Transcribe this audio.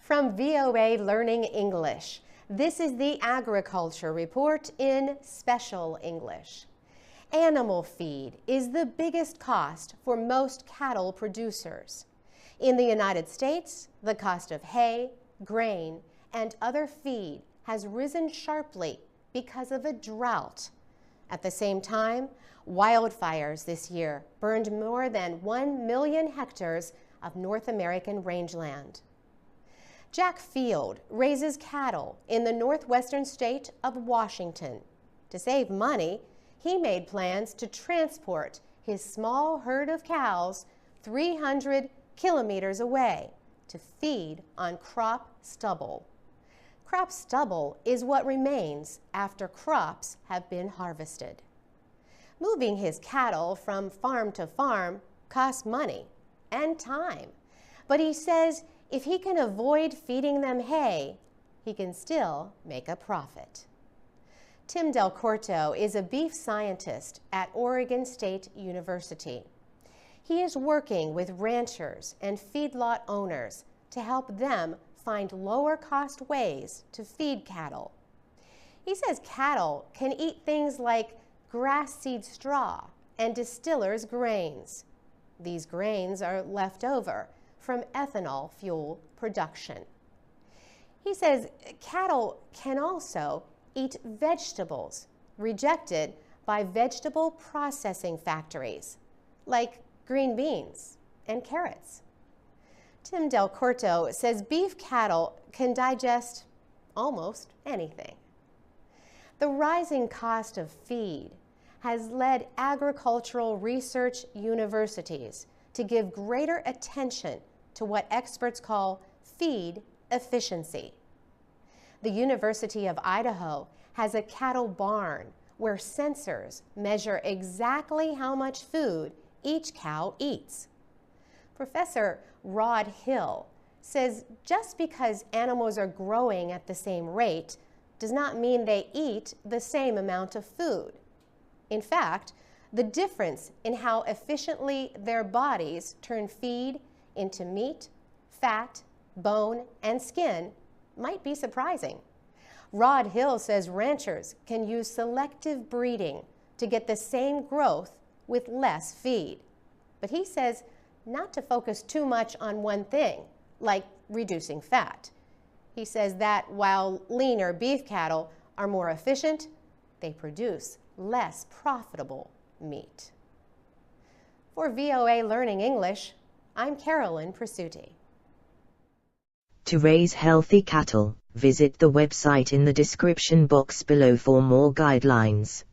From VOA Learning English, this is the Agriculture Report in Special English. Animal feed is the biggest cost for most cattle producers. In the United States, the cost of hay, grain, and other feed has risen sharply because of a drought. At the same time, wildfires this year burned more than 1 million hectares of North American rangeland. Jack Field raises cattle in the northwestern state of Washington. To save money, he made plans to transport his small herd of cows 300 kilometers away to feed on crop stubble. Crop stubble is what remains after crops have been harvested. Moving his cattle from farm to farm costs money and time, but he says if he can avoid feeding them hay, he can still make a profit. Tim Del Corto is a beef scientist at Oregon State University. He is working with ranchers and feedlot owners to help them find lower-cost ways to feed cattle. He says cattle can eat things like grass seed straw and distillers' grains. These grains are left over from ethanol fuel production. He says cattle can also eat vegetables rejected by vegetable processing factories, like green beans and carrots. Tim Del Corto says beef cattle can digest almost anything. The rising cost of feed has led agricultural research universities to give greater attention to what experts call feed efficiency. The University of Idaho has a cattle barn where sensors measure exactly how much food each cow eats. Professor Rod Hill says just because animals are growing at the same rate does not mean they eat the same amount of food. In fact, the difference in how efficiently their bodies turn feed into meat, fat, bone, and skin might be surprising. Rod Hill says ranchers can use selective breeding to get the same growth with less feed. But he says not to focus too much on one thing, like reducing fat. He says that while leaner beef cattle are more efficient, they produce less profitable meat. For VOA Learning English, I'm Carolyn Presutti. To raise healthy cattle, visit the website in the description box below for more guidelines.